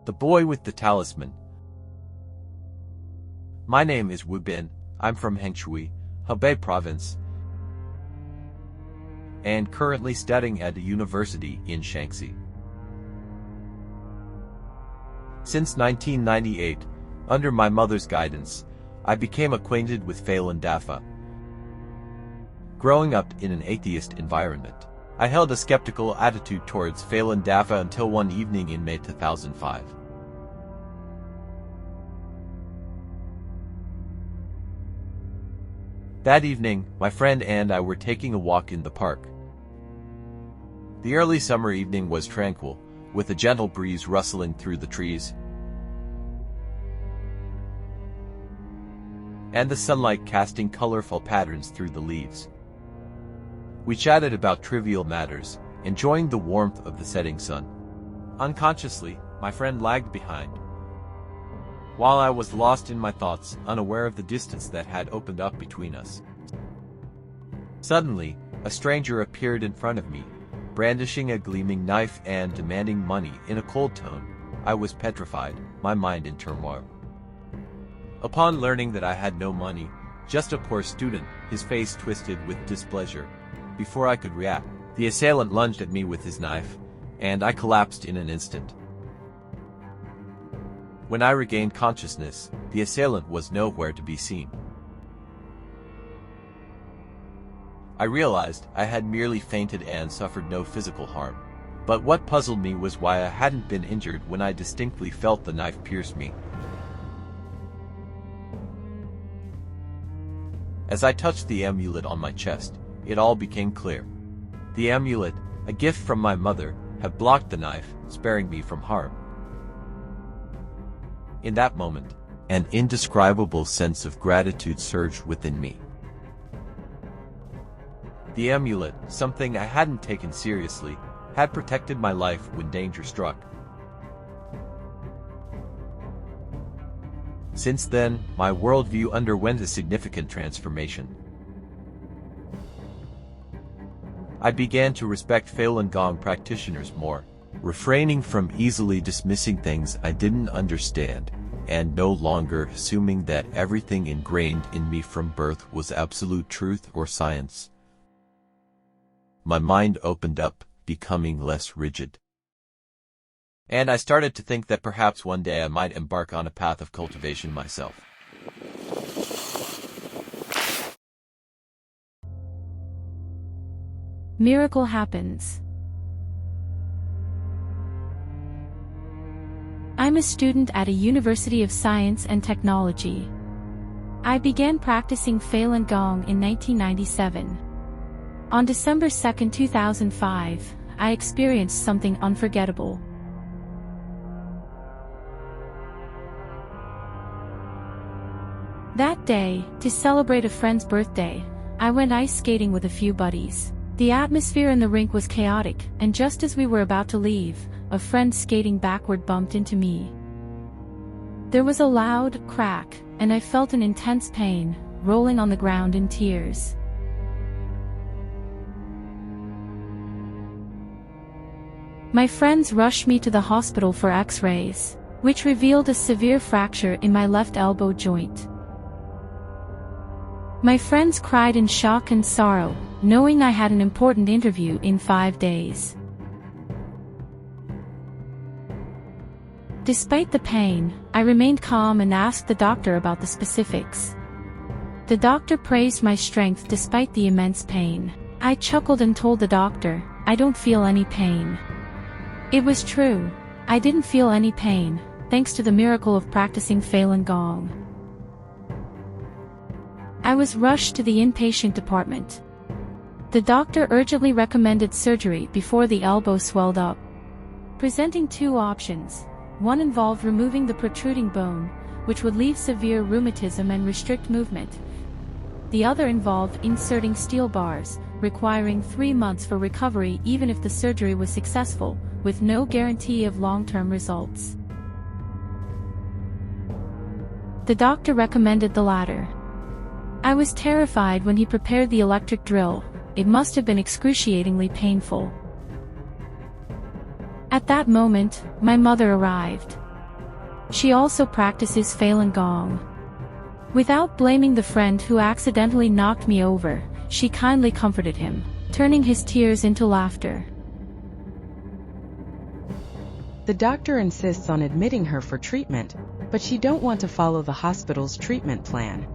The Boy with the Talisman. My name is Wu Bin. I'm from Hengshui, Hebei Province, and currently studying at a university in Shaanxi. Since 1998, under my mother's guidance, I became acquainted with Falun Dafa. Growing up in an atheist environment, I held a skeptical attitude towards Falun Dafa until one evening in May 2005. That evening, my friend and I were taking a walk in the park. The early summer evening was tranquil, with a gentle breeze rustling through the trees, and the sunlight casting colorful patterns through the leaves. We chatted about trivial matters, enjoying the warmth of the setting sun. Unconsciously, my friend lagged behind, while I was lost in my thoughts, unaware of the distance that had opened up between us. Suddenly, a stranger appeared in front of me, brandishing a gleaming knife and demanding money in a cold tone. I was petrified, my mind in turmoil. Upon learning that I had no money, just a poor student, his face twisted with displeasure. Before I could react, the assailant lunged at me with his knife, and I collapsed in an instant. When I regained consciousness, the assailant was nowhere to be seen. I realized I had merely fainted and suffered no physical harm. But what puzzled me was why I hadn't been injured when I distinctly felt the knife pierce me. As I touched the amulet on my chest, it all became clear. The amulet, a gift from my mother, had blocked the knife, sparing me from harm. In that moment, an indescribable sense of gratitude surged within me. The amulet, something I hadn't taken seriously, had protected my life when danger struck. Since then, my worldview underwent a significant transformation. I began to respect Falun Gong practitioners more, refraining from easily dismissing things I didn't understand, and no longer assuming that everything ingrained in me from birth was absolute truth or science. My mind opened up, becoming less rigid. And I started to think that perhaps one day I might embark on a path of cultivation myself. Miracle happens. I'm a student at a University of Science and Technology. I began practicing Falun Gong in 1997. On December 2, 2005, I experienced something unforgettable. That day, to celebrate a friend's birthday, I went ice skating with a few buddies. The atmosphere in the rink was chaotic, and just as we were about to leave, a friend skating backward bumped into me. There was a loud crack, and I felt an intense pain, rolling on the ground in tears. My friends rushed me to the hospital for X-rays, which revealed a severe fracture in my left elbow joint. My friends cried in shock and sorrow, knowing I had an important interview in 5 days. Despite the pain, I remained calm and asked the doctor about the specifics. The doctor praised my strength despite the immense pain. I chuckled and told the doctor, "I don't feel any pain." It was true. I didn't feel any pain, thanks to the miracle of practicing Falun Gong. I was rushed to the inpatient department. The doctor urgently recommended surgery before the elbow swelled up, presenting two options. One involved removing the protruding bone, which would leave severe rheumatism and restrict movement. The other involved inserting steel bars, requiring 3 months for recovery even if the surgery was successful, with no guarantee of long-term results. The doctor recommended the latter. I was terrified when he prepared the electric drill. It must have been excruciatingly painful. At that moment, my mother arrived. She also practices Falun Gong. Without blaming the friend who accidentally knocked me over, she kindly comforted him, turning his tears into laughter. The doctor insists on admitting her for treatment, but she don't want to follow the hospital's treatment plan.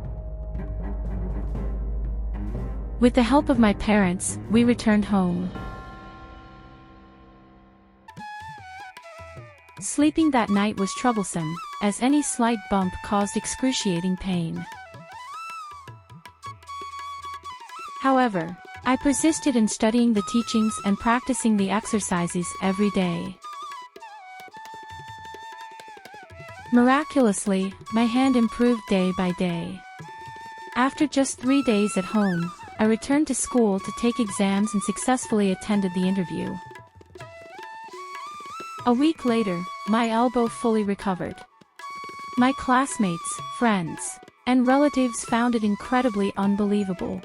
With the help of my parents, we returned home. Sleeping that night was troublesome, as any slight bump caused excruciating pain. However, I persisted in studying the teachings and practicing the exercises every day. Miraculously, my hand improved day by day. After just 3 days at home, I returned to school to take exams and successfully attended the interview. A week later, my elbow fully recovered. My classmates, friends, and relatives found it incredibly unbelievable.